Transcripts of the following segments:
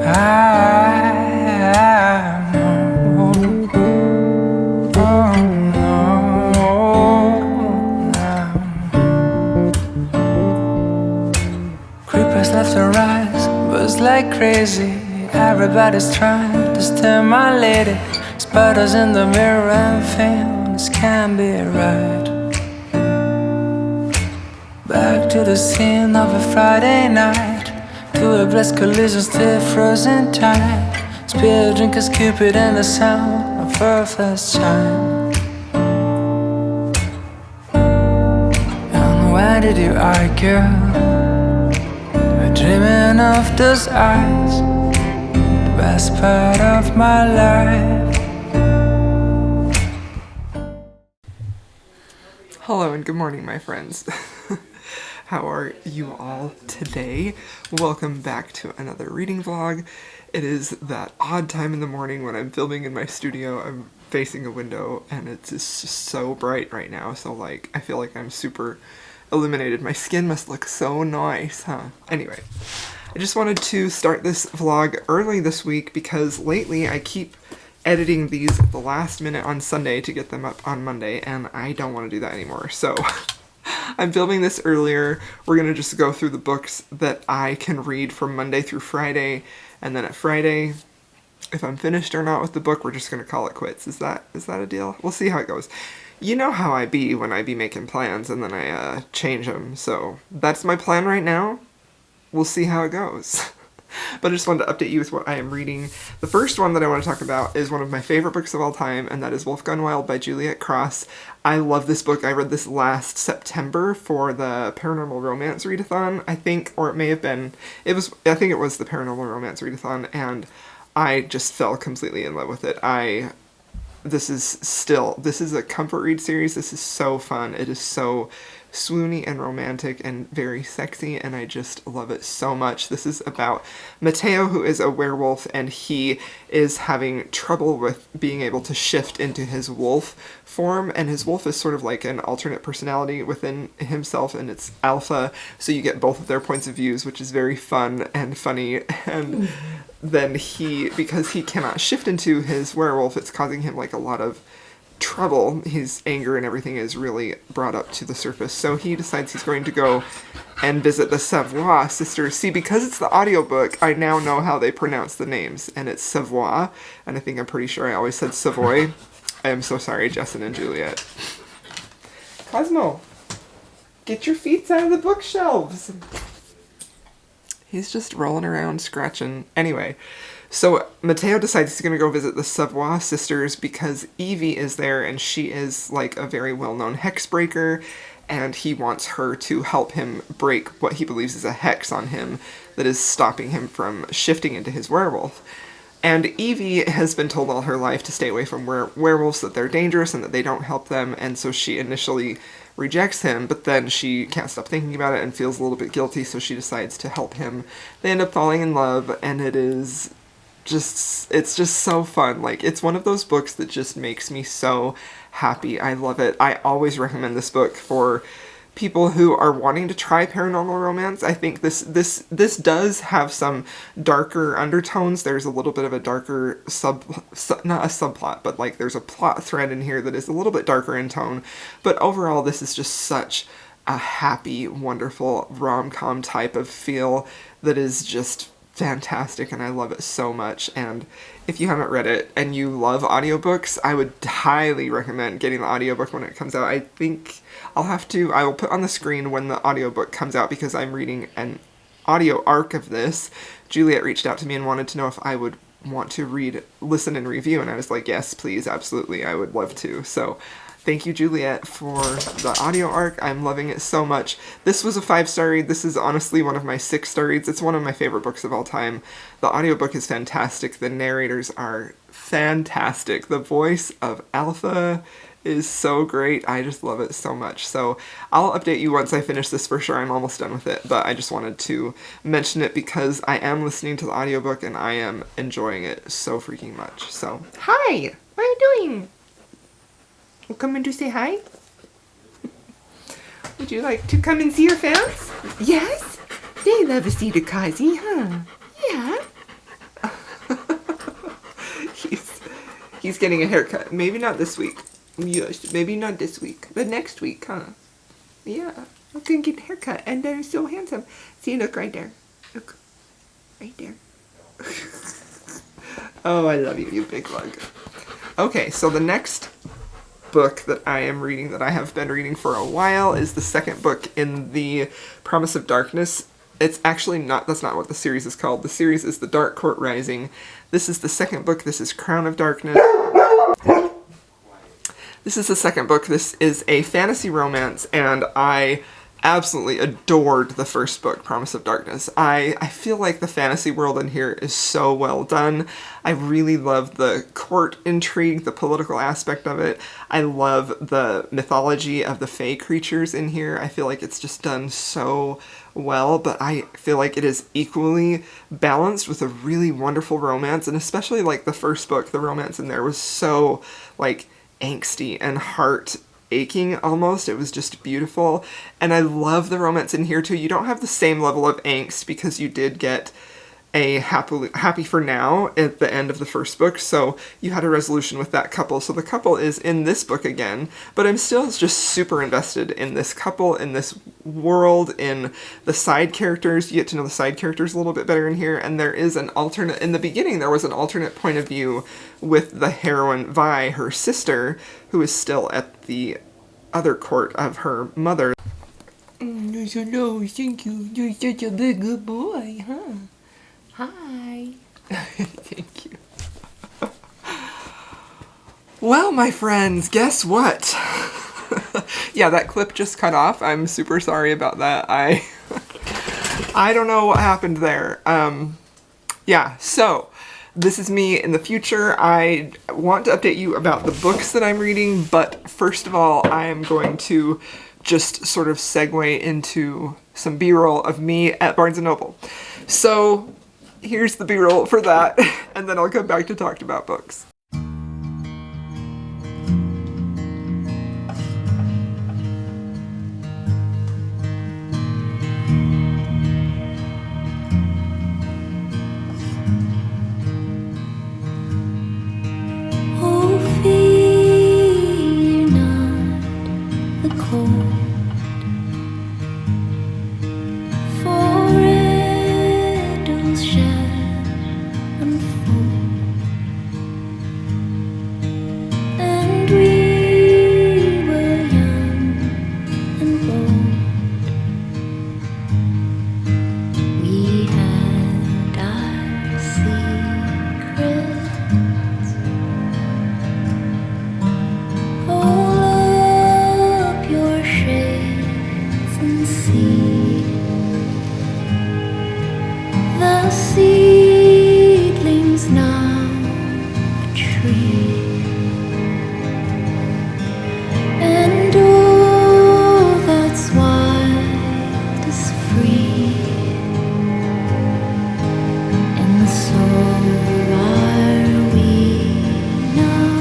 Creepers left to rise, buzz like crazy. Everybody's trying to stimulate it. Spiders in the mirror and feel this can't be right. Back to the scene of a Friday night, to a blessed collision still frozen tight. Spear drinkers, Cupid and the sound of her first chime. And why did you argue? We're dreaming of those eyes, the best part of my life. Hello and good morning, my friends. How are you all today? Welcome back to another reading vlog. It is that odd time in the morning when I'm filming in my studio. I'm facing a window and it's just so bright right now, so like I feel like I'm super illuminated. My skin must look so nice, huh? Anyway, I just wanted to start this vlog early this week because lately I keep editing these at the last minute on Sunday to get them up on Monday, and I don't want to do that anymore. So I'm filming this earlier. We're going to just go through the books that I can read from Monday through Friday, and then at Friday, if I'm finished or not with the book, we're just going to call it quits. Is that a deal? We'll see how it goes. You know how I be when I be making plans and then I change them, so that's my plan right now. We'll see how it goes. But I just wanted to update you with what I am reading. The first one that I want to talk about is one of my favorite books of all time, and that is Wolf Gone Wild by Juliet Cross. I love this book. I read this last September for the Paranormal Romance Readathon, I think, or it may have been, I think it was the Paranormal Romance Readathon, and I just fell completely in love with it. This is a comfort read series. This is so fun. It is so swoony and romantic and very sexy, and I just love it so much. This is about Mateo, who is a werewolf, and he is having trouble with being able to shift into his wolf form, and his wolf is sort of like an alternate personality within himself, and it's alpha, so you get both of their points of views, which is very fun and funny. And then because he cannot shift into his werewolf, it's causing him like a lot of trouble. His anger and everything is really brought up to the surface, so he decides he's going to go and visit the Savoy sisters. See, because it's the audiobook, I now know how they pronounce the names, and it's Savoy, and I'm pretty sure I always said Savoy. I am so sorry, Justin and Juliet. Cosmo, get your feet out of the bookshelves. He's just rolling around, scratching. Anyway, so Mateo decides he's going to go visit the Savoy sisters because Evie is there, and she is like a very well-known hex breaker, and he wants her to help him break what he believes is a hex on him that is stopping him from shifting into his werewolf. And Evie has been told all her life to stay away from werewolves, that they're dangerous and that they don't help them, and so she initially rejects him, but then she can't stop thinking about it and feels a little bit guilty, so she decides to help him. They end up falling in love, and it's just so fun. Like, it's one of those books that just makes me so happy. I love it. I always recommend this book for people who are wanting to try paranormal romance. I think this does have some darker undertones. There's a little bit of a darker not a subplot, but like there's a plot thread in here that is a little bit darker in tone. But overall, this is just such a happy, wonderful rom-com type of feel that is just fantastic, and I love it so much. And if you haven't read it and you love audiobooks, I would highly recommend getting the audiobook when it comes out. I think I will put on the screen when the audiobook comes out because I'm reading an audio arc of this. Juliet reached out to me and wanted to know if I would want to listen and review, and I was like, yes, please, absolutely, I would love to. So thank you, Juliet, for the audio arc. I'm loving it so much. This was a 5-star read. This is honestly one of my 6-star reads. It's one of my favorite books of all time. The audiobook is fantastic. The narrators are fantastic. The voice of Alpha is so great. I just love it so much. So I'll update you once I finish this for sure. I'm almost done with it, but I just wanted to mention it because I am listening to the audiobook and I am enjoying it so freaking much. So, hi! What are you doing? Come in to say hi? Would you like to come and see your fans? Yes? They love to see the Kazi, huh? Yeah. He's getting a haircut. Maybe not this week. Yes, maybe not this week, but next week, huh? Yeah, I'm gonna get a haircut, and they're so handsome. See, look right there. Look, right there. Oh, I love you, you big bug. Okay, so the next book that I am reading, that I have been reading for a while, is the second book in the Promise of Darkness. It's actually not, that's not what the series is called. The series is The Dark Court Rising. This is the second book. This is Crown of Darkness. This is the second book. This is a fantasy romance, and I absolutely adored the first book, Promise of Darkness. I feel like the fantasy world in here is so well done. I really love the court intrigue, the political aspect of it. I love the mythology of the fae creatures in here. I feel like it's just done so well, but I feel like it is equally balanced with a really wonderful romance, and especially like the first book, the romance in there was so like angsty and heart aching almost. It was just beautiful, and I love the romance in here too. You don't have the same level of angst because you did get a happy for now at the end of the first book, so you had a resolution with that couple. So the couple is in this book again, but I'm still just super invested in this couple, in this world, in the side characters. You get to know the side characters a little bit better in here, and there is an alternate, in the beginning there was an alternate point of view with the heroine Vi, her sister, who is still at the other court of her mother. No, thank you. You're such a big good boy, huh? Hi. Thank you. Well, my friends, guess what? Yeah, that clip just cut off. I'm super sorry about that. I don't know what happened there. Yeah, so this is me in the future. I want to update you about the books that I'm reading, but first of all, I am going to just sort of segue into some B-roll of me at Barnes & Noble. So here's the B-roll for that, and then I'll come back to talk about books. Oh, fear not the cold, for riddles shall unfold, and we were young and bold. We had our secrets. Pull up your shades and see the seedlings now a tree, and all that's wild is free, and so are we now.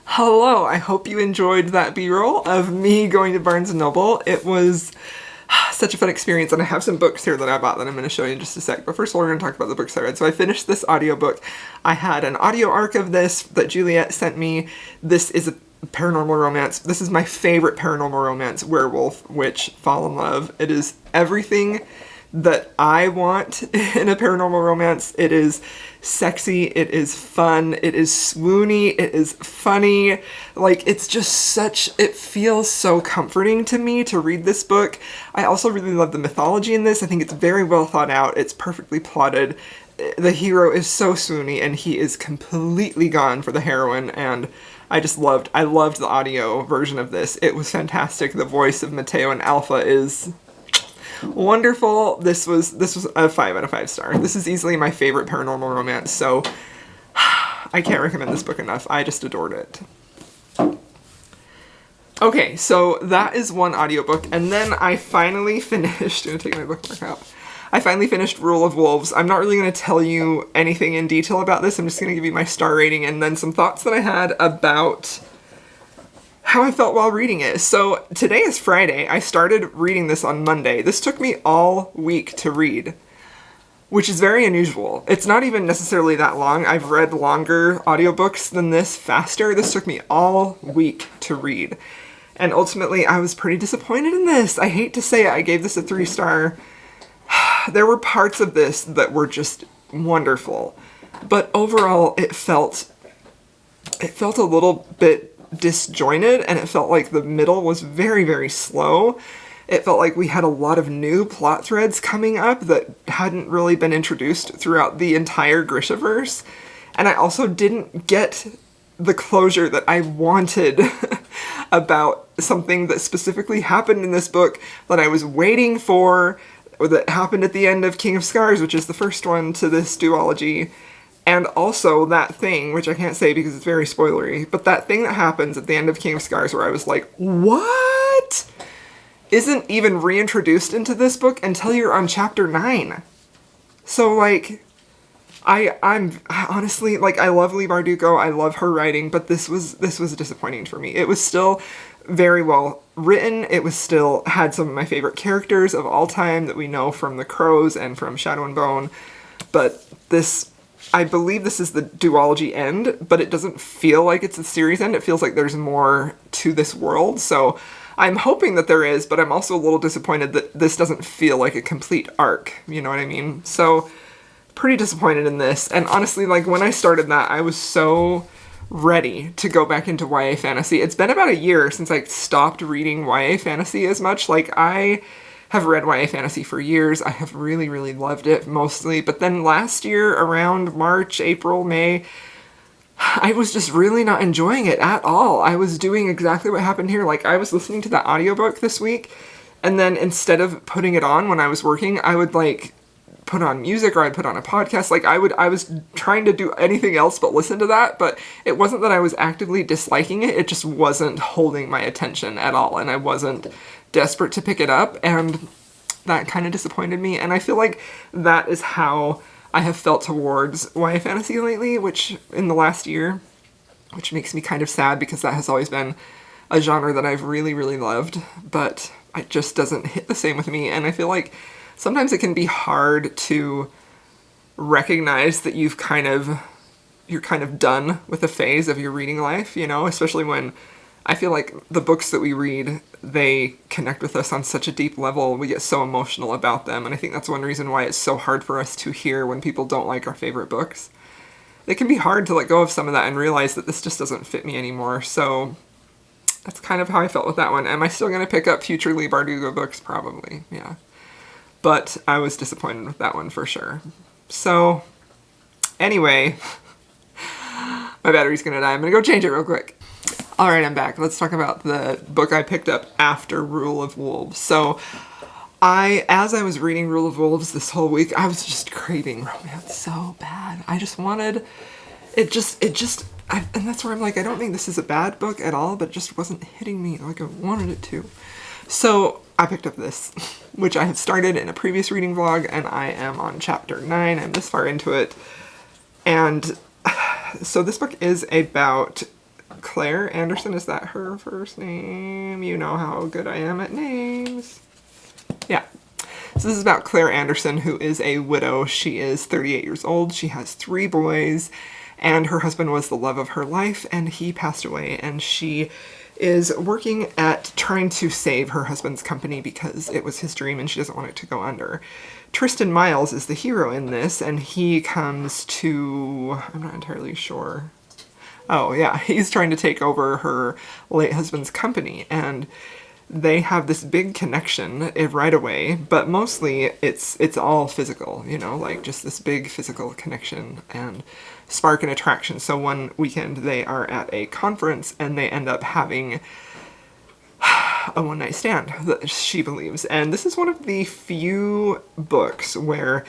Hello, I hope you enjoyed that B-roll of me going to Barnes & Noble. It was such a fun experience, and I have some books here that I bought that I'm going to show you in just a sec. But first of all, we're going to talk about the books I read. So I finished this audiobook. I had an audio arc of this that Juliet sent me. This is a paranormal romance. This is my favorite paranormal romance, werewolf, witch, fall in love. It is everything that I want in a paranormal romance. It is sexy, it is fun, it is swoony, it is funny. Like, it's just such, it feels so comforting to me to read this book. I also really love the mythology in this. I think it's very well thought out. It's perfectly plotted. The hero is so swoony, and he is completely gone for the heroine, and I loved the audio version of this. It was fantastic. The voice of Mateo and Alpha is wonderful. This was a 5 out of 5 star. This is easily my favorite paranormal romance, so I can't recommend this book enough. I just adored it. Okay, so that is one audiobook, and then I finally finished, I'm gonna take my bookmark out. I finally finished Rule of Wolves. I'm not really going to tell you anything in detail about this. I'm just going to give you my star rating and then some thoughts that I had about how I felt while reading it. So today is Friday. I started reading this on Monday. This took me all week to read, which is very unusual. It's not even necessarily that long. I've read longer audiobooks than this faster. This took me all week to read. And ultimately, I was pretty disappointed in this. I hate to say it, I gave this a 3-star. There were parts of this that were just wonderful. But overall, it felt a little bit disjointed, and it felt like the middle was very, very slow. It felt like we had a lot of new plot threads coming up that hadn't really been introduced throughout the entire Grishaverse. And I also didn't get the closure that I wanted about something that specifically happened in this book that I was waiting for, or that happened at the end of King of Scars, which is the first one to this duology. And also that thing, which I can't say because it's very spoilery, but that thing that happens at the end of King of Scars where I was like, what? Isn't even reintroduced into this book until you're on chapter 9. So, like, I'm honestly, like, I love Leigh Bardugo, I love her writing, but this was disappointing for me. It was still very well written. It was still had some of my favorite characters of all time that we know from The Crows and from Shadow and Bone, but this, I believe this is the duology end, but it doesn't feel like it's the series end. It feels like there's more to this world, so I'm hoping that there is, but I'm also a little disappointed that this doesn't feel like a complete arc, you know what I mean? So, pretty disappointed in this, and honestly, like, when I started that, I was so ready to go back into YA fantasy. It's been about a year since I stopped reading YA fantasy as much. Like, I have read YA fantasy for years. I have really, really loved it, mostly, but then last year, around March, April, May, I was just really not enjoying it at all. I was doing exactly what happened here. Like, I was listening to that audiobook this week, and then instead of putting it on when I was working, I would, like, put on music or I'd put on a podcast. Like, I was trying to do anything else but listen to that, but it wasn't that I was actively disliking it. It just wasn't holding my attention at all, and I wasn't desperate to pick it up, and that kind of disappointed me. And I feel like that is how I have felt towards YA fantasy lately, which in the last year, which makes me kind of sad because that has always been a genre that I've really, really loved, but it just doesn't hit the same with me. And I feel like sometimes it can be hard to recognize that you're kind of done with a phase of your reading life, you know, especially when I feel like the books that we read, they connect with us on such a deep level. We get so emotional about them. And I think that's one reason why it's so hard for us to hear when people don't like our favorite books. It can be hard to let go of some of that and realize that this just doesn't fit me anymore. So that's kind of how I felt with that one. Am I still going to pick up future Leigh Bardugo books? Probably, yeah. But I was disappointed with that one for sure. So anyway, my battery's going to die. I'm going to go change it real quick. Alright, I'm back. Let's talk about the book I picked up after Rule of Wolves. So, as I was reading Rule of Wolves this whole week, I was just craving romance so bad. I just wanted, and that's where I'm like, I don't think this is a bad book at all, but it just wasn't hitting me like I wanted it to. So, I picked up this, which I have started in a previous reading vlog, and I am on chapter 9. I'm this far into it. And so this book is about Claire Anderson. Is that her first name? You know how good I am at names. Yeah. So this is about Claire Anderson, who is a widow. She is 38 years old. She has 3 boys, and her husband was the love of her life, and he passed away, and she is working at trying to save her husband's company because it was his dream and she doesn't want it to go under. Tristan Miles is the hero in this, and he comes to, I'm not entirely sure. Oh yeah, he's trying to take over her late husband's company, and they have this big connection right away, but mostly it's all physical, you know, like just this big physical connection and spark and attraction. So one weekend they are at a conference and they end up having a one-night stand, that she believes. And this is one of the few books where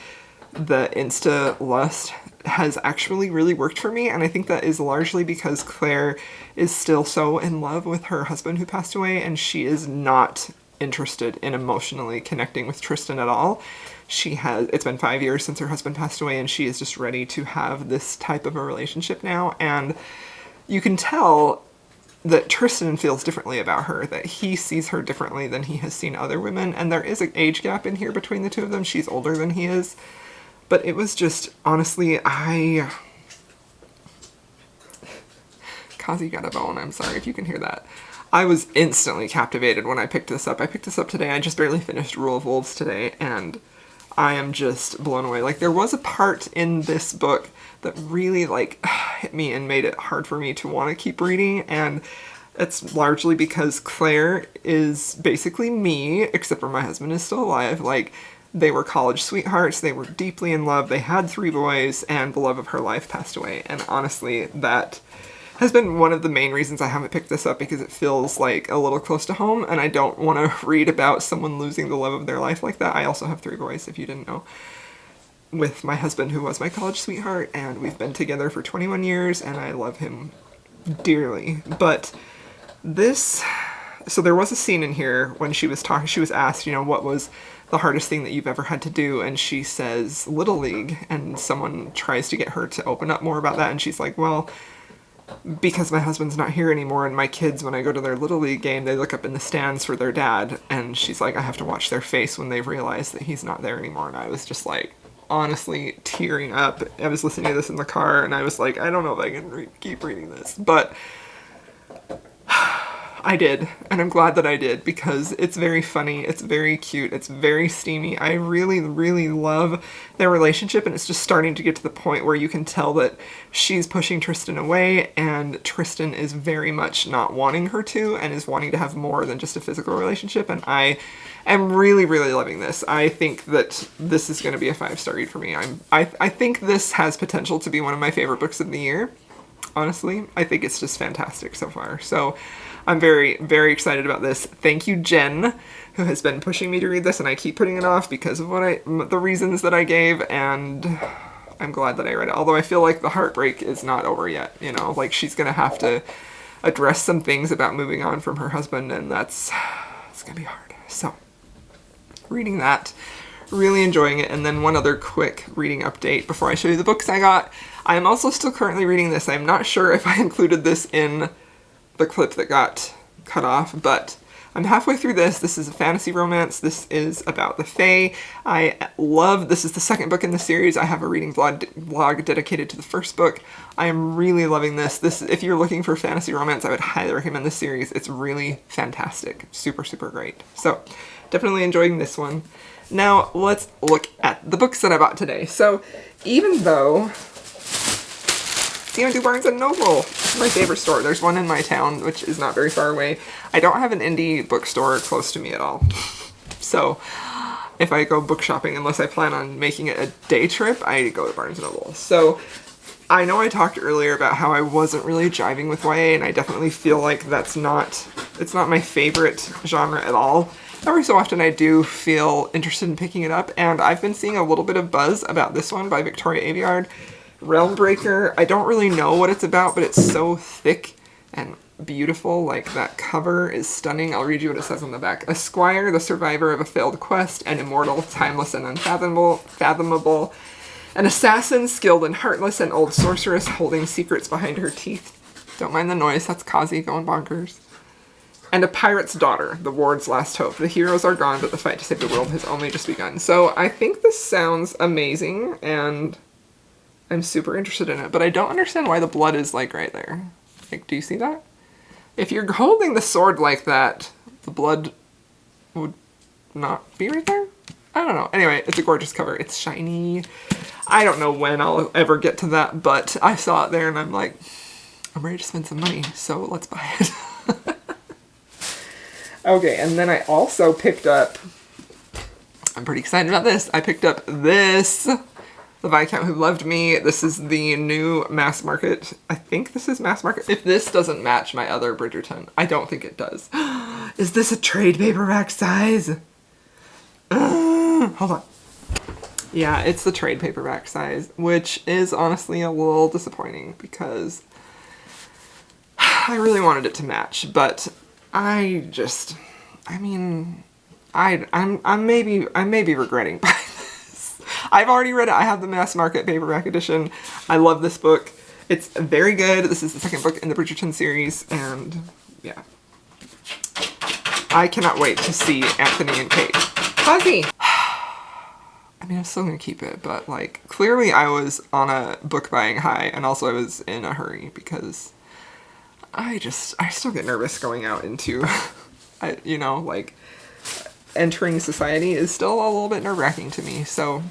the insta lust has actually really worked for me, and I think that is largely because Claire is still so in love with her husband who passed away, and she is not interested in emotionally connecting with Tristan at all. It's been 5 years since her husband passed away, and she is just ready to have this type of a relationship now. And you can tell that Tristan feels differently about her, that he sees her differently than he has seen other women. And there is an age gap in here between the two of them. She's older than he is. But it was just, honestly, Kazi got a bone. I'm sorry if you can hear that. I was instantly captivated when I picked this up. I picked this up today. I just barely finished Rule of Wolves today, and I am just blown away. Like, there was a part in this book that really, like, hit me and made it hard for me to want to keep reading, and it's largely because Claire is basically me, except for my husband is still alive. Like, they were college sweethearts, they were deeply in love, they had 3 boys, and the love of her life passed away. And honestly, that has been one of the main reasons I haven't picked this up, because it feels like a little close to home, and I don't want to read about someone losing the love of their life like that. I also have 3 boys, if you didn't know, with my husband, who was my college sweetheart, and we've been together for 21 years, and I love him dearly. But so there was a scene in here when she was asked, what was the hardest thing that you've ever had to do? And she says, Little League, and someone tries to get her to open up more about that, and she's like, well, because my husband's not here anymore, and my kids, when I go to their Little League game, they look up in the stands for their dad, and she's like, I have to watch their face when they realize that he's not there anymore. And I was just like, honestly, tearing up. I was listening to this in the car, and I was like, I don't know if I can keep reading this, but I did, and I'm glad that I did, because it's very funny, it's very cute, it's very steamy. I really, really love their relationship, and it's just starting to get to the point where you can tell that she's pushing Tristan away, and Tristan is very much not wanting her to, and is wanting to have more than just a physical relationship, and I am really, really loving this. I think that this is going to be a 5-star read for me. I think this has potential to be one of my favorite books of the year, honestly. I think it's just fantastic so far, so I'm very, very excited about this. Thank you, Jen, who has been pushing me to read this, and I keep putting it off because of the reasons that I gave, and I'm glad that I read it. Although I feel like the heartbreak is not over yet, like she's gonna have to address some things about moving on from her husband, and it's gonna be hard. So, reading that, really enjoying it. And then one other quick reading update before I show you the books I got. I am also still currently reading this. I'm not sure if I included this in the clip that got cut off, but I'm halfway through this. This is a fantasy romance. This is about the Fae. This is the 2nd book in the series. I have a reading blog dedicated to the 1st book. I am really loving this. If you're looking for fantasy romance, I would highly recommend this series. It's really fantastic. Super, super great. So, definitely enjoying this one. Now, let's look at the books that I bought today. So, even though you want to do Barnes & Noble, my favorite store. There's one in my town, which is not very far away. I don't have an indie bookstore close to me at all. So if I go book shopping, unless I plan on making it a day trip, I go to Barnes & Noble. So I know I talked earlier about how I wasn't really jiving with YA, and I definitely feel like it's not my favorite genre at all. Every so often I do feel interested in picking it up, and I've been seeing a little bit of buzz about this one by Victoria Aveyard. Realmbreaker, I don't really know what it's about, but it's so thick and beautiful. Like, that cover is stunning. I'll read you what it says on the back. A squire, the survivor of a failed quest, an immortal, timeless, and unfathomable, an assassin, skilled and heartless, an old sorceress holding secrets behind her teeth. Don't mind the noise, that's Kazi going bonkers. And a pirate's daughter, the ward's last hope. The heroes are gone, but the fight to save the world has only just begun. So I think this sounds amazing, and I'm super interested in it, but I don't understand why the blood is, like, right there. Like, do you see that? If you're holding the sword like that, the blood would not be right there? I don't know. Anyway, it's a gorgeous cover. It's shiny. I don't know when I'll ever get to that, but I saw it there and I'm like, I'm ready to spend some money, so let's buy it. Okay, and then I also picked up, I'm pretty excited about this, I picked up this, The Viscount Who Loved Me. This is the new mass market. I think this is mass market. If this doesn't match my other Bridgerton, I don't think it does. Is this a trade paperback size? Hold on. Yeah, it's the trade paperback size, which is honestly a little disappointing because I really wanted it to match, but I mean, I may be regretting buying this. I've already read it. I have the mass market paperback edition. I love this book. It's very good. This is the second book in the Bridgerton series, and yeah. I cannot wait to see Anthony and Kate. Fuzzy! I mean, I'm still gonna keep it, but like, clearly I was on a book buying high, and also I was in a hurry because I still get nervous going out into, you know, like, entering society is still a little bit nerve-wracking to me, so.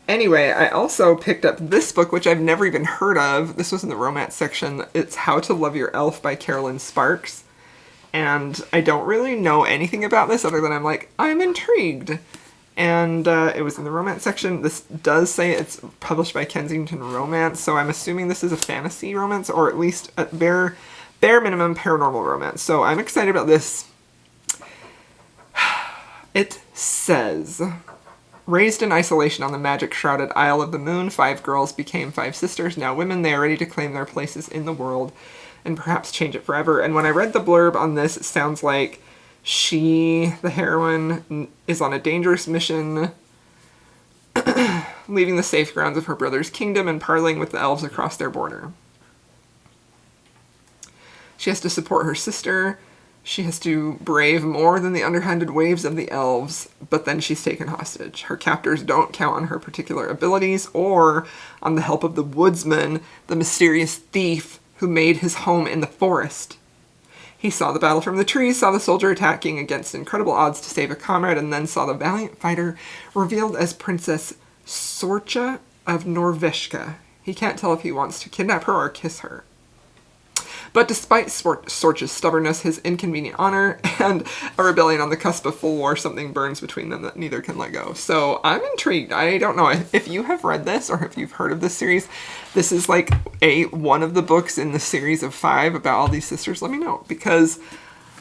Anyway, I also picked up this book, which I've never even heard of. This was in the romance section. It's How to Love Your Elf by Carolyn Sparks. And I don't really know anything about this other than I'm like, I'm intrigued. And it was in the romance section. This does say it's published by Kensington Romance, so I'm assuming this is a fantasy romance, or at least at bare minimum paranormal romance. So I'm excited about this. It says, raised in isolation on the magic-shrouded Isle of the Moon, 5 girls became 5 sisters. Now women, they are ready to claim their places in the world and perhaps change it forever. And when I read the blurb on this, it sounds like she, the heroine, is on a dangerous mission, leaving the safe grounds of her brother's kingdom and parleying with the elves across their border. She has to support her sister. She has to brave more than the underhanded waves of the elves, but then she's taken hostage. Her captors don't count on her particular abilities or on the help of the woodsman, the mysterious thief who made his home in the forest. He saw the battle from the trees, saw the soldier attacking against incredible odds to save a comrade, and then saw the valiant fighter revealed as Princess Sorcha of Norveshka. He can't tell if he wants to kidnap her or kiss her. But despite Sorcha's stubbornness, his inconvenient honor, and a rebellion on the cusp of full war, something burns between them that neither can let go. So I'm intrigued. I don't know if you have read this or if you've heard of this series. This is like one of the books in the series of 5 about all these sisters. Let me know, because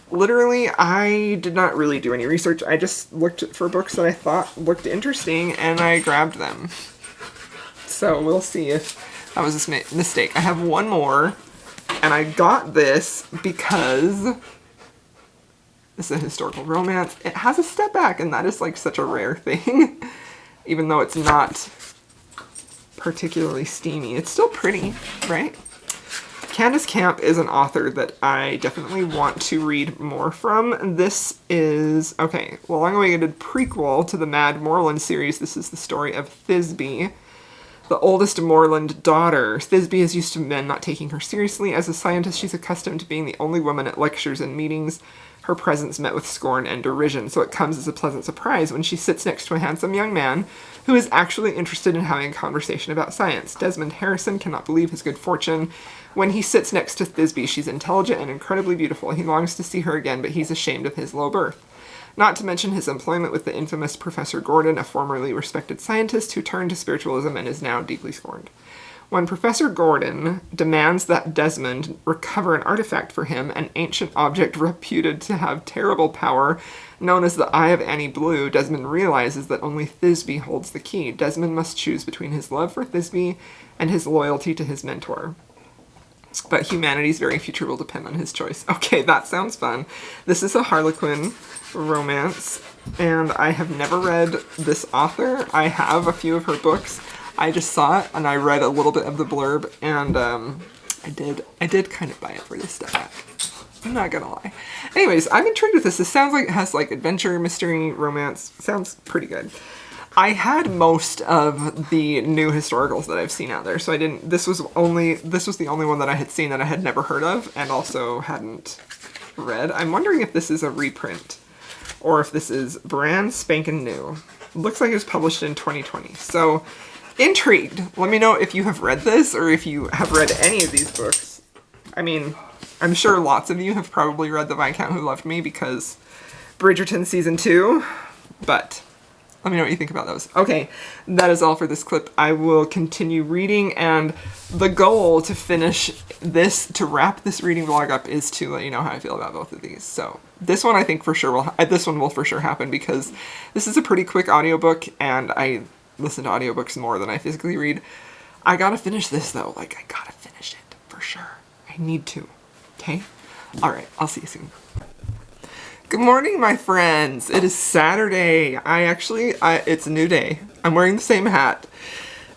literally I did not really do any research. I just looked for books that I thought looked interesting and I grabbed them. So we'll see if that was a mistake. I have one more. And I got this because this is a historical romance. It has a step back, and that is like such a rare thing. Even though it's not particularly steamy, it's still pretty, right? Candace Camp is an author that I definitely want to read more from. This is, okay, well, long-awaited prequel to the Mad Moreland series. This is the story of Thisbe, the oldest Moreland daughter. Thisbe is used to men not taking her seriously. As a scientist, she's accustomed to being the only woman at lectures and meetings. Her presence met with scorn and derision, so it comes as a pleasant surprise when she sits next to a handsome young man who is actually interested in having a conversation about science. Desmond Harrison cannot believe his good fortune. When he sits next to Thisbe, she's intelligent and incredibly beautiful. He longs to see her again, but he's ashamed of his low birth. Not to mention his employment with the infamous Professor Gordon, a formerly respected scientist who turned to spiritualism and is now deeply scorned. When Professor Gordon demands that Desmond recover an artifact for him, an ancient object reputed to have terrible power, known as the Eye of Annie Blue, Desmond realizes that only Thisbe holds the key. Desmond must choose between his love for Thisbe and his loyalty to his mentor. But humanity's very future will depend on his choice. Okay, that sounds fun. This is a Harlequin romance, and I have never read this author. I have a few of her books. I just saw it, and I read a little bit of the blurb, and I did kind of buy it for this stuff. I'm not gonna lie. Anyways, I'm intrigued with this. This sounds like it has like adventure, mystery, romance. Sounds pretty good. I had most of the new historicals that I've seen out there, so I didn't. This was the only one that I had seen that I had never heard of, and also hadn't read. I'm wondering if this is a reprint, or if this is brand spanking new. Looks like it was published in 2020. So, intrigued. Let me know if you have read this, or if you have read any of these books. I mean, I'm sure lots of you have probably read The Viscount Who Loved Me, because Bridgerton Season 2, but let me know what you think about those. Okay, that is all for this clip. I will continue reading, and the goal to finish this, to wrap this reading vlog up, is to let you know how I feel about both of these. So this one I think for sure will, this one will for sure happen, because this is a pretty quick audiobook, and I listen to audiobooks more than I physically read. I gotta finish this though, like I gotta finish it, for sure. I need to, okay? Alright, I'll see you soon. Good morning, my friends. It is Saturday. It's a new day. I'm wearing the same hat,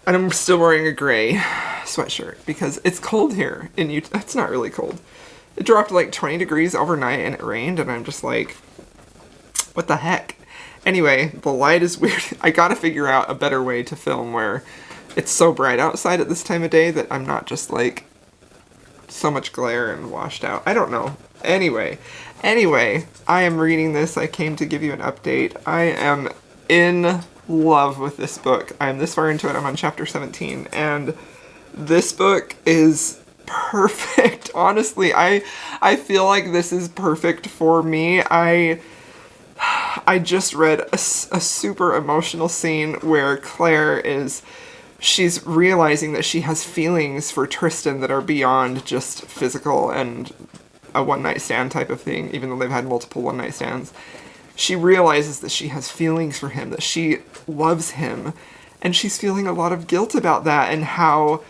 and I'm still wearing a gray sweatshirt because it's cold here in Utah. It's not really cold. It dropped like 20 degrees overnight and it rained, and I'm just like, what the heck? Anyway, the light is weird. I gotta figure out a better way to film where it's so bright outside at this time of day that I'm not just like so much glare and washed out. I don't know. Anyway, I am reading this. I came to give you an update. I am in love with this book. I'm this far into it. I'm on chapter 17, and this book is perfect. Honestly, I feel like this is perfect for me. I just read a super emotional scene where she's realizing that she has feelings for Tristan that are beyond just physical and a one-night stand type of thing, even though they've had multiple one-night stands. She realizes that she has feelings for him, that she loves him, and she's feeling a lot of guilt about that, and how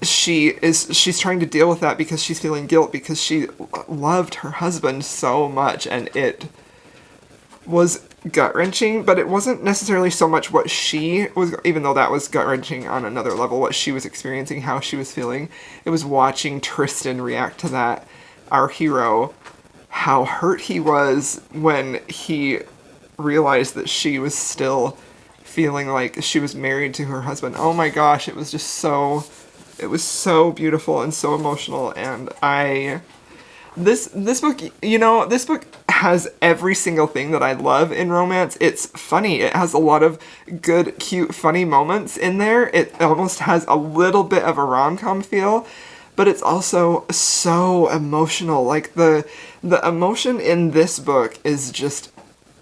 she's trying to deal with that because she's feeling guilt because she loved her husband so much, and it was gut-wrenching, but it wasn't necessarily so much what she was, even though that was gut-wrenching on another level, what she was experiencing, how she was feeling. It was watching Tristan react to that, our hero, how hurt he was when he realized that she was still feeling like she was married to her husband. Oh my gosh, it was so beautiful and so emotional, and this book, this book has every single thing that I love in romance. It's funny. It has a lot of good, cute, funny moments in there. It almost has a little bit of a rom-com feel, but it's also so emotional. Like, the emotion in this book is just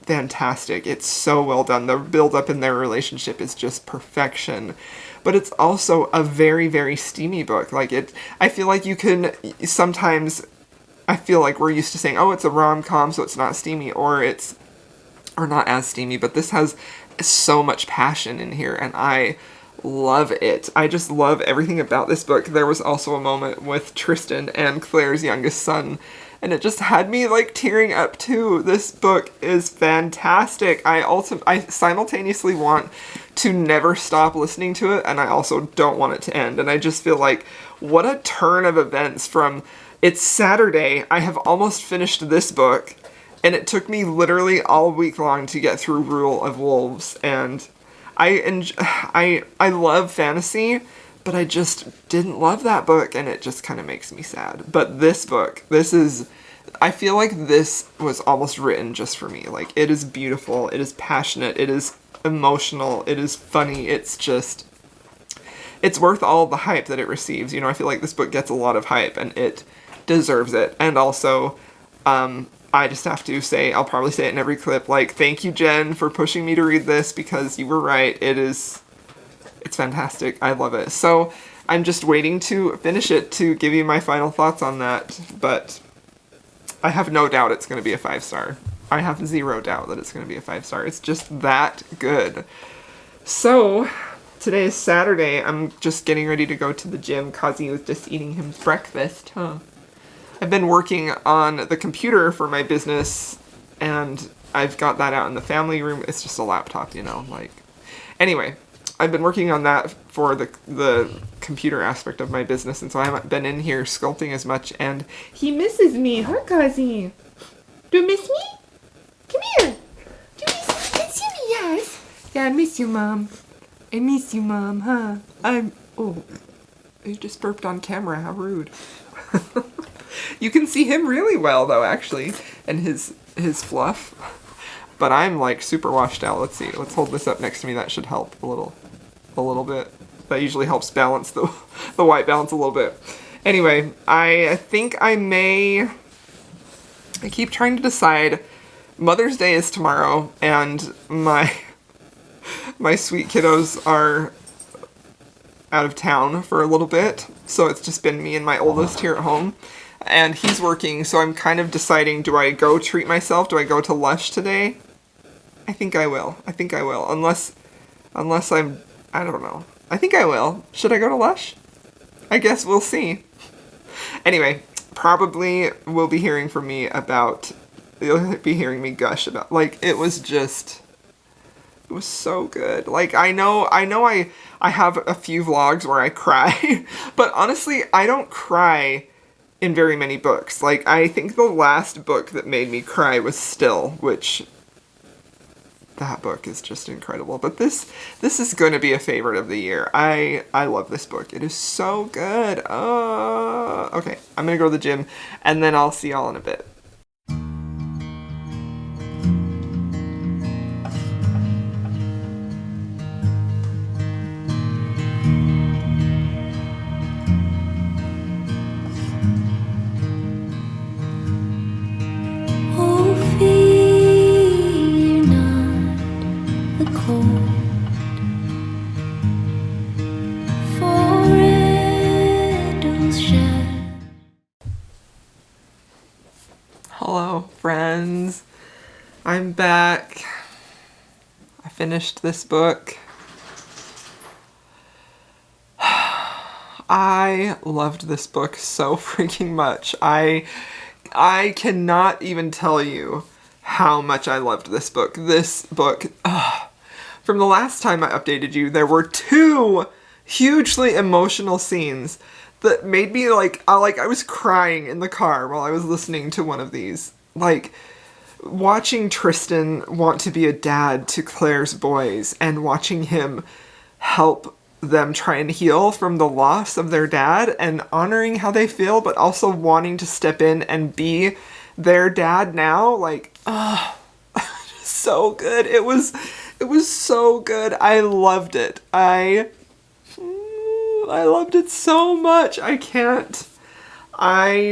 fantastic. It's so well done. The build-up in their relationship is just perfection. But it's also a very, very steamy book. I feel like you can sometimes... I feel like we're used to saying, oh, it's a rom-com, so it's not steamy, or not as steamy, but this has so much passion in here, and I love it. I just love everything about this book. There was also a moment with Tristan and Claire's youngest son, and it just had me, tearing up, too. This book is fantastic. I simultaneously want to never stop listening to it, and I also don't want it to end, and I just feel like, what a turn of events from... It's Saturday, I have almost finished this book, and it took me literally all week long to get through Rule of Wolves, and I love fantasy, but I just didn't love that book, and it just kind of makes me sad. But this book, I feel like this was almost written just for me. It is beautiful, it is passionate, it is emotional, it is funny, it's worth all the hype that it receives. I feel like this book gets a lot of hype, and it deserves it. And also, I just have to say, I'll probably say it in every clip, thank you, Jen, for pushing me to read this, because you were right. It's fantastic. I love it. So I'm just waiting to finish it to give you my final thoughts on that, but I have no doubt it's going to be a 5-star. I have zero doubt that it's going to be a 5-star. It's just that good. So today is Saturday. I'm just getting ready to go to the gym. Kazi was just eating him breakfast, I've been working on the computer for my business, and I've got that out in the family room. It's just a laptop, Anyway, I've been working on that for the computer aspect of my business, and so I haven't been in here sculpting as much, and he misses me, huh, Kazi? Do you miss me? Come here. Do you miss me? Yes. Yeah, I miss you, Mom. I miss you, Mom, huh? Oh, you just burped on camera. How rude. You can see him really well, though, actually, and his fluff. But I'm, super washed out. Let's see. Let's hold this up next to me. That should help a little bit. That usually helps balance the white balance a little bit. Anyway, I think I keep trying to decide. Mother's Day is tomorrow, and my sweet kiddos are out of town for a little bit, so it's just been me and my oldest here at home, and he's working, so I'm kind of deciding, do I go treat myself? Do I go to Lush today? I think I will. Unless I don't know. I think I will. Should I go to Lush? I guess we'll see. Anyway, probably will be hearing from me about you'll be hearing me gush about. Like, it was so good. Like, I know I have a few vlogs where I cry, but honestly, I don't cry in very many books. Like, I think the last book that made me cry was Still, which, that book is just incredible. But this is going to be a favorite of the year. I love this book. It is so good. Okay, I'm going to go to the gym, and then I'll see y'all in a bit. Oh, fear not the cold, for riddles shall. Hello, friends. I'm back. I finished this book. I loved this book so freaking much. I cannot even tell you how much I loved this book. This book, from the last time I updated you, there were 2 hugely emotional scenes that made me I was crying in the car while I was listening to one of these. Like, watching Tristan want to be a dad to Claire's boys and watching him help them try and heal from the loss of their dad and honoring how they feel, but also wanting to step in and be their dad now. Like, so good. It was so good. I loved it. I loved it so much. I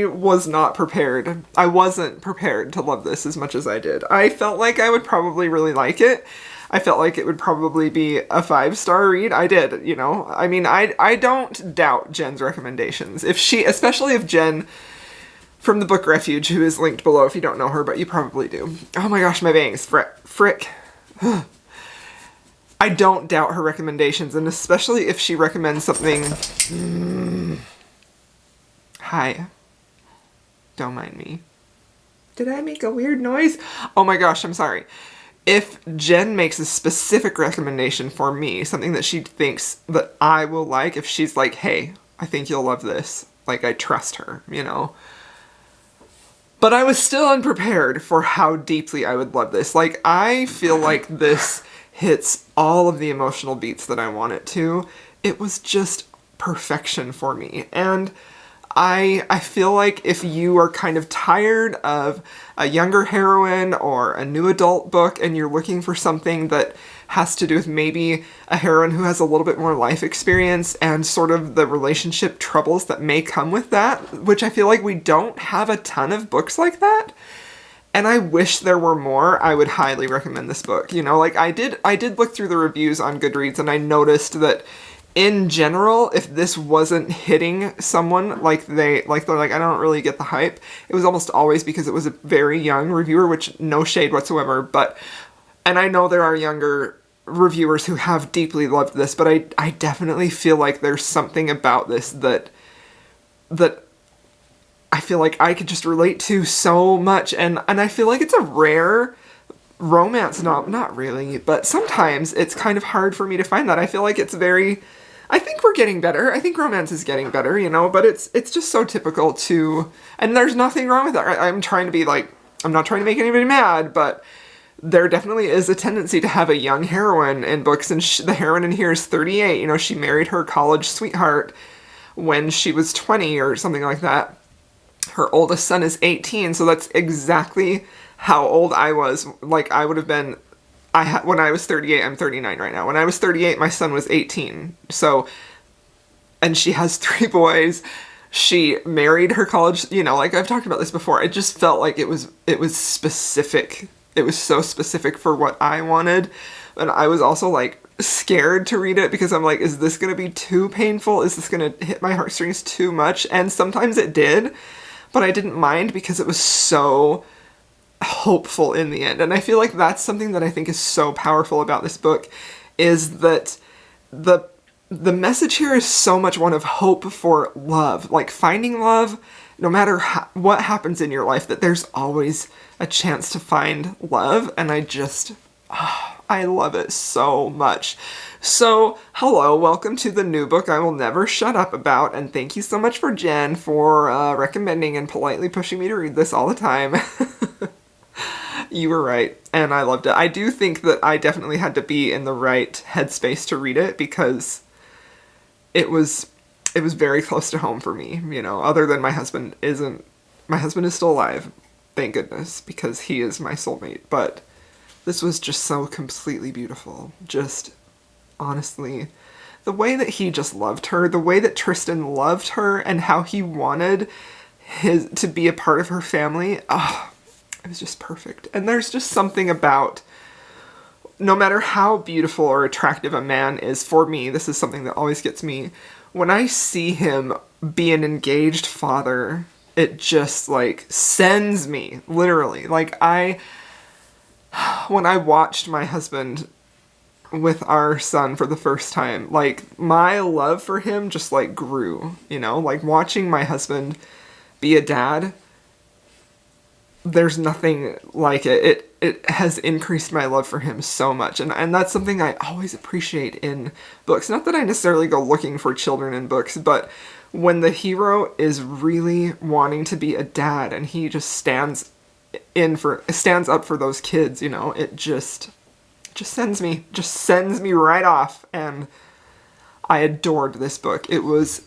was not prepared. I wasn't prepared to love this as much as I did. I felt like I would probably really like it. I felt like it would probably be a 5-star read. I did, you know. I mean, I don't doubt Jen's recommendations. Especially if Jen from the book Refuge, who is linked below if you don't know her, but you probably do. Oh my gosh, my bangs. Frick. I don't doubt her recommendations, and especially if she recommends something... Hi. Don't mind me. Did I make a weird noise? Oh my gosh, I'm sorry. If Jen makes a specific recommendation for me, something that she thinks that I will like, if she's like, hey, I think you'll love this, like, I trust her, you know? But I was still unprepared for how deeply I would love this. Like, I feel like this hits all of the emotional beats that I want it to. It was just perfection for me. And I feel like if you are kind of tired of a younger heroine or a new adult book and you're looking for something that has to do with maybe a heroine who has a little bit more life experience and sort of the relationship troubles that may come with that, which I feel like we don't have a ton of books like that, and I wish there were more, I would highly recommend this book. You know, like, I did look through the reviews on Goodreads, and I noticed that in general, if this wasn't hitting someone they're like, I don't really get the hype, it was almost always because it was a very young reviewer, which no shade whatsoever, and I know there are younger reviewers who have deeply loved this, but I definitely feel like there's something about this that I feel like I could just relate to so much, and I feel like it's a rare romance novel, not really, but sometimes it's kind of hard for me to find that. I feel like I think we're getting better. I think romance is getting better, you know, but it's just so typical to, and there's nothing wrong with that. I'm trying to be like, I'm not trying to make anybody mad, but there definitely is a tendency to have a young heroine in books, and the heroine in here is 38. You know, she married her college sweetheart when she was 20 or something like that. Her oldest son is 18, so that's exactly how old I was. Like, I would have been, when I was 38, I'm 39 right now. When I was 38, my son was 18. So, and she has 3 boys. She married her college, you know, like I've talked about this before. It just felt like it was specific. It was so specific for what I wanted. And I was also like scared to read it because I'm like, is this going to be too painful? Is this going to hit my heartstrings too much? And sometimes it did, but I didn't mind because it was so hopeful in the end. And I feel like that's something that I think is so powerful about this book, is that the message here is so much one of hope for love, like finding love no matter what happens in your life, that there's always a chance to find love. And I love it so much. So, hello, welcome to the new book I will never shut up about, and thank you so much for Jen for recommending and politely pushing me to read this all the time. You were right, and I loved it. I do think that I definitely had to be in the right headspace to read it, because it was very close to home for me, you know, other than my husband is still alive, thank goodness, because he is my soulmate, but this was just so completely beautiful. Just, honestly, the way that he just loved her, the way that Tristan loved her, and how he wanted to be a part of her family, it was just perfect. And there's just something about, no matter how beautiful or attractive a man is, for me, this is something that always gets me, when I see him be an engaged father, it just, like, sends me, literally. Like, when I watched my husband with our son for the first time, like, my love for him just, like, grew, you know? Like, watching my husband be a dad, there's nothing like it. It has increased my love for him so much. And that's something I always appreciate in books. Not that I necessarily go looking for children in books, but when the hero is really wanting to be a dad and he just stands up for those kids, you know, it just sends me right off. And I adored this book. It was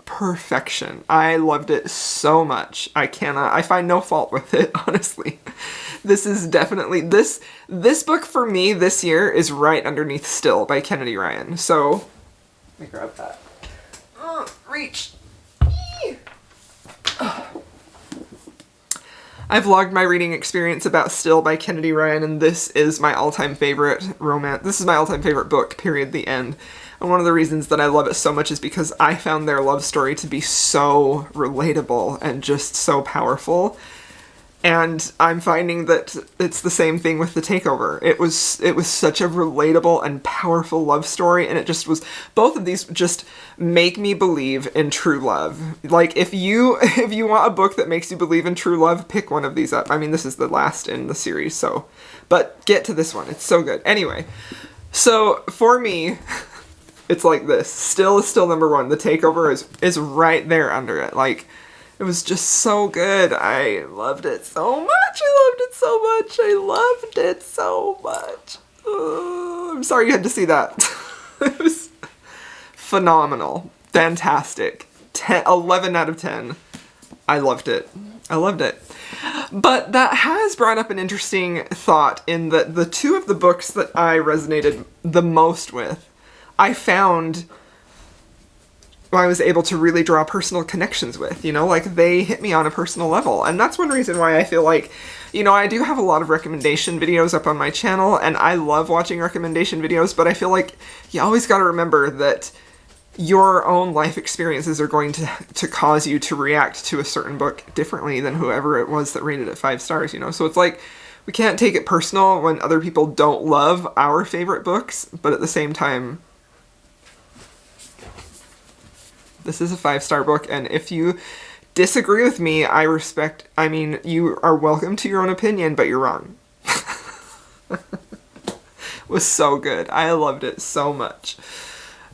perfection. I loved it so much. I find no fault with it, honestly. This is definitely, this book for me this year is right underneath Still by Kennedy Ryan. So, let me grab that. Reach. I vlogged my reading experience about Still by Kennedy Ryan, and this is my all-time favorite romance. This is my all-time favorite book, period, the end. And one of the reasons that I love it so much is because I found their love story to be so relatable and just so powerful. And I'm finding that it's the same thing with The Takeover. It was such a relatable and powerful love story, and it just was, both of these just make me believe in true love. Like, if you want a book that makes you believe in true love, pick one of these up. I mean, this is the last in the series, so, but get to this one. It's so good. Anyway, so for me, it's like this. Still is still number one. The Takeover is right there under it. Like, it was just so good. I loved it so much. I'm sorry you had to see that. It was phenomenal. Fantastic. 11 out of 10. I loved it. But that has brought up an interesting thought in that the two of the books that I resonated the most with, I found I was able to really draw personal connections with, you know, like they hit me on a personal level. And that's one reason why I feel like, you know, I do have a lot of recommendation videos up on my channel, and I love watching recommendation videos, but I feel like you always got to remember that your own life experiences are going to cause you to react to a certain book differently than whoever it was that rated it 5 stars, you know? So it's like, we can't take it personal when other people don't love our favorite books, but at the same time, this is a 5-star book, and if you disagree with me, I mean, you are welcome to your own opinion, but you're wrong. It was so good. I loved it so much.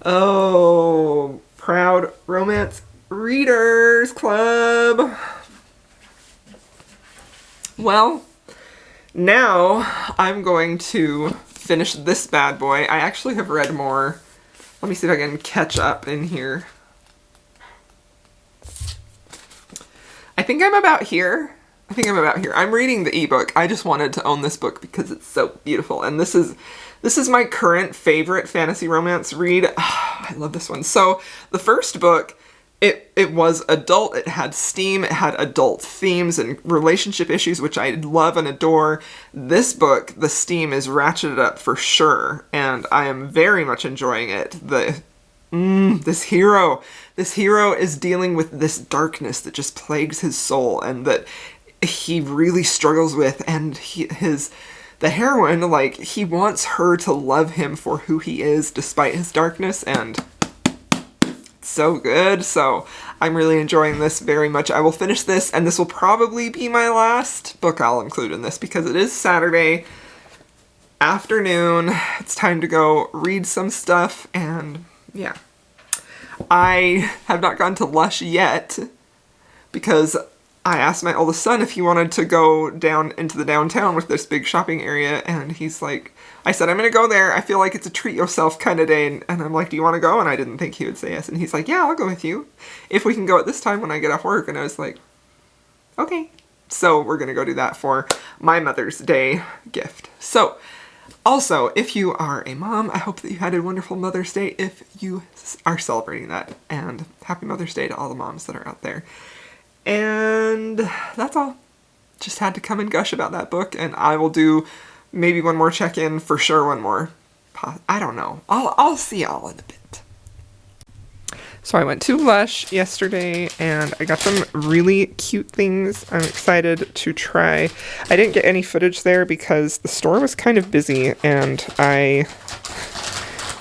Oh, Proud Romance Readers Club. Well, now I'm going to finish this bad boy. I actually have read more. Let me see if I can catch up in here. I think I'm about here. I'm reading the ebook. I just wanted to own this book because it's so beautiful. And this is my current favorite fantasy romance read. I love this one. So the first book, it was adult. It had steam. It had adult themes and relationship issues, which I love and adore. This book, the steam is ratcheted up for sure, and I am very much enjoying it. This hero is dealing with this darkness that just plagues his soul and that he really struggles with, and the heroine, like, he wants her to love him for who he is despite his darkness, and it's so good. So I'm really enjoying this very much. I will finish this, and this will probably be my last book I'll include in this because it is Saturday afternoon. It's time to go read some stuff, and yeah. I have not gone to Lush yet because I asked my oldest son if he wanted to go down into the downtown with this big shopping area, and he's like, I said, I'm going to go there. I feel like it's a treat yourself kind of day. And I'm like, do you want to go? And I didn't think he would say yes. And he's like, yeah, I'll go with you if we can go at this time when I get off work. And I was like, okay. So we're going to go do that for my Mother's Day gift. So also, if you are a mom, I hope that you had a wonderful Mother's Day if you are celebrating that. And happy Mother's Day to all the moms that are out there. And that's all. Just had to come and gush about that book, and I will do maybe one more check-in, for sure one more. I don't know. I'll see y'all in a bit. So I went to Lush yesterday, and I got some really cute things I'm excited to try. I didn't get any footage there because the store was kind of busy, and I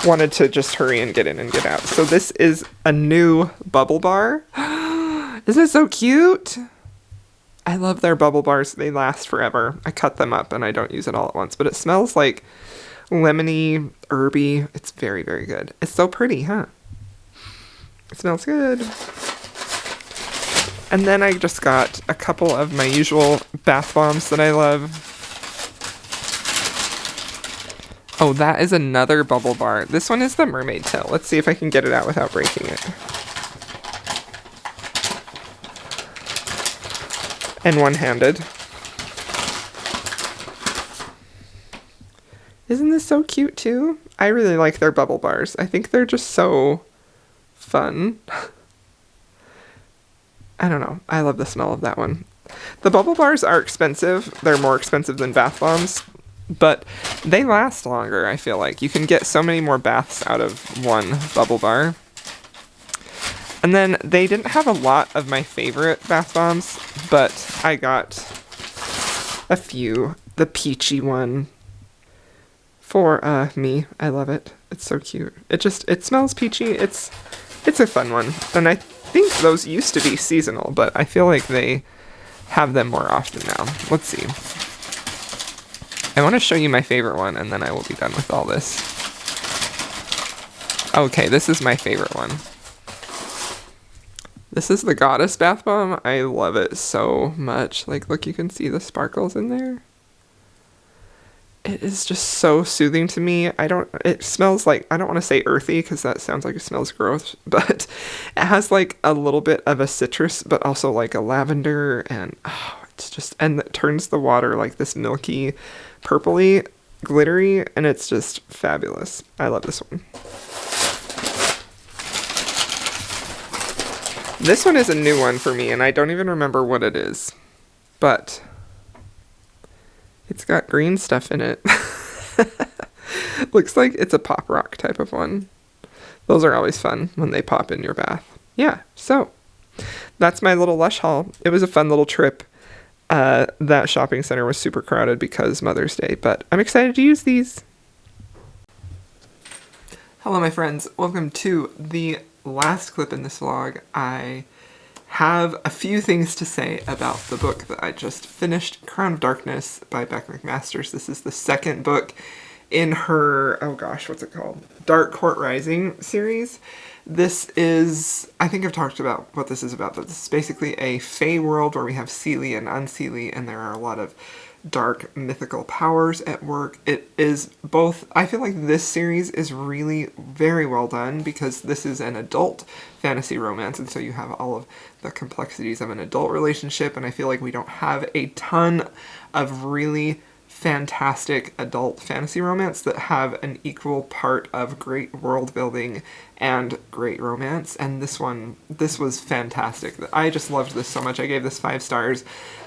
wanted to just hurry and get in and get out. So this is a new bubble bar. Isn't it so cute? I love their bubble bars. They last forever. I cut them up and I don't use it all at once, but it smells like lemony, herby. It's very, very good. It's so pretty, huh? It smells good. And then I just got a couple of my usual bath bombs that I love. Oh, that is another bubble bar. This one is the mermaid tail. Let's see if I can get it out without breaking it. And one-handed. Isn't this so cute too? I really like their bubble bars. I think they're just so fun. I don't know. I love the smell of that one. The bubble bars are expensive. They're more expensive than bath bombs, but they last longer, I feel like. You can get so many more baths out of one bubble bar. And then they didn't have a lot of my favorite bath bombs, but I got a few. The peachy one for me. I love it. It's so cute. It smells peachy. It's a fun one. And I think those used to be seasonal, but I feel like they have them more often now. Let's see. I want to show you my favorite one, and then I will be done with all this. Okay, this is my favorite one. This is the Goddess Bath Bomb. I love it so much. Like, look, you can see the sparkles in there. It is just so soothing to me. It smells like, I don't want to say earthy because that sounds like it smells gross, but it has like a little bit of a citrus, but also like a lavender, and and it turns the water like this milky, purpley, glittery, and it's just fabulous. I love this one. This one is a new one for me, and I don't even remember what it is, but it's got green stuff in it. Looks like it's a pop rock type of one. Those are always fun when they pop in your bath. Yeah, so that's my little Lush haul. It was a fun little trip. That shopping center was super crowded because Mother's Day, but I'm excited to use these. Hello, my friends. Welcome to the last clip in this vlog. I have a few things to say about the book that I just finished, Crown of Darkness by Beck McMasters. This is the second book in her, oh gosh, what's it called? Dark Court Rising series. This is, I think I've talked about what this is about, but this is basically a fae world where we have Seelie and Unseelie, and there are a lot of dark mythical powers at work. It is both, I feel like this series is really very well done because this is an adult fantasy romance, and so you have all of the complexities of an adult relationship, and I feel like we don't have a ton of really fantastic adult fantasy romance that have an equal part of great world building and great romance, and this was fantastic. I just loved this so much. I gave this 5 stars.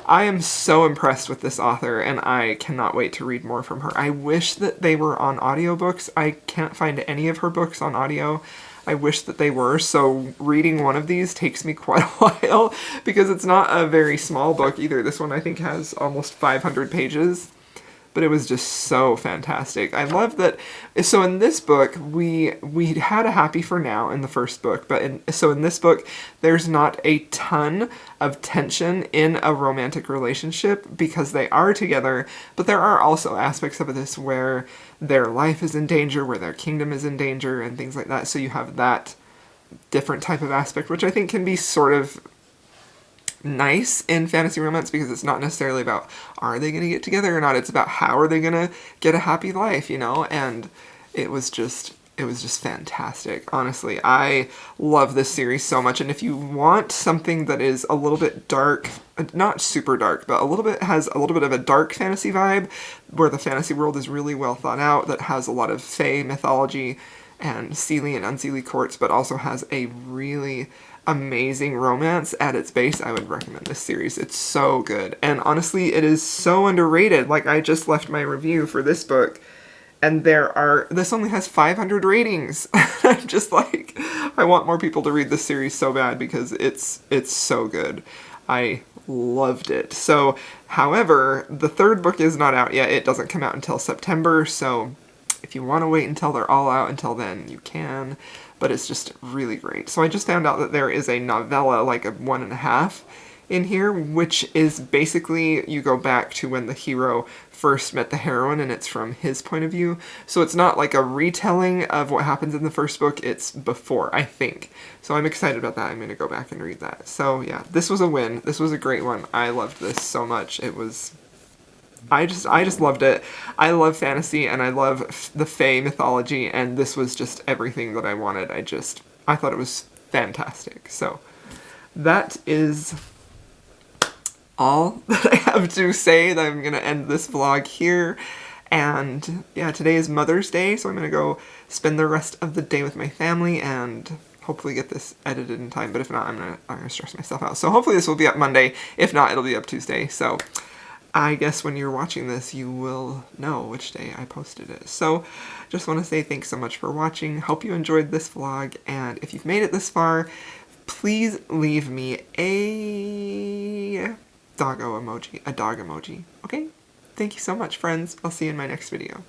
I am so impressed with this author, and I cannot wait to read more from her. I wish that they were on audiobooks. I can't find any of her books on audio. I wish that they were, so reading one of these takes me quite a while because it's not a very small book either. This one I think has almost 500 pages. but it was just so fantastic. I love that. So in this book, we had a happy for now in the first book, but in this book, there's not a ton of tension in a romantic relationship because they are together, but there are also aspects of this where their life is in danger, where their kingdom is in danger, and things like that. So you have that different type of aspect, which I think can be sort of nice in fantasy romance because it's not necessarily about are they going to get together or not, it's about how are they going to get a happy life, you know. And it was just fantastic. Honestly, I love this series so much, and if you want something that is a little bit dark, not super dark, but has a little bit of a dark fantasy vibe where the fantasy world is really well thought out, that has a lot of fae mythology and Seelie and Unseelie courts, but also has a really amazing romance at its base, I would recommend this series. It's so good. And honestly, it is so underrated. Like, I just left my review for this book, and this only has 500 ratings. I'm just like, I want more people to read this series so bad because it's so good. I loved it. So, however, the third book is not out yet. It doesn't come out until September, so if you want to wait until they're all out until then, you can. But it's just really great. So I just found out that there is a novella, like a 1.5 in here, which is basically you go back to when the hero first met the heroine, and it's from his point of view. So it's not like a retelling of what happens in the first book, it's before, I think. So I'm excited about that. I'm going to go back and read that. So yeah, this was a win. This was a great one. I loved this so much. It was... I just loved it. I love fantasy and I love the fae mythology, and this was just everything that I wanted. I thought it was fantastic. So that is all that I have to say. That I'm going to end this vlog here. And yeah, today is Mother's Day, so I'm going to go spend the rest of the day with my family and hopefully get this edited in time. But if not, I'm gonna stress myself out. So hopefully this will be up Monday. If not, it'll be up Tuesday. So I guess when you're watching this, you will know which day I posted it. So, just want to say thanks so much for watching. Hope you enjoyed this vlog, and if you've made it this far, please leave me a dog emoji, okay? Thank you so much, friends. I'll see you in my next video.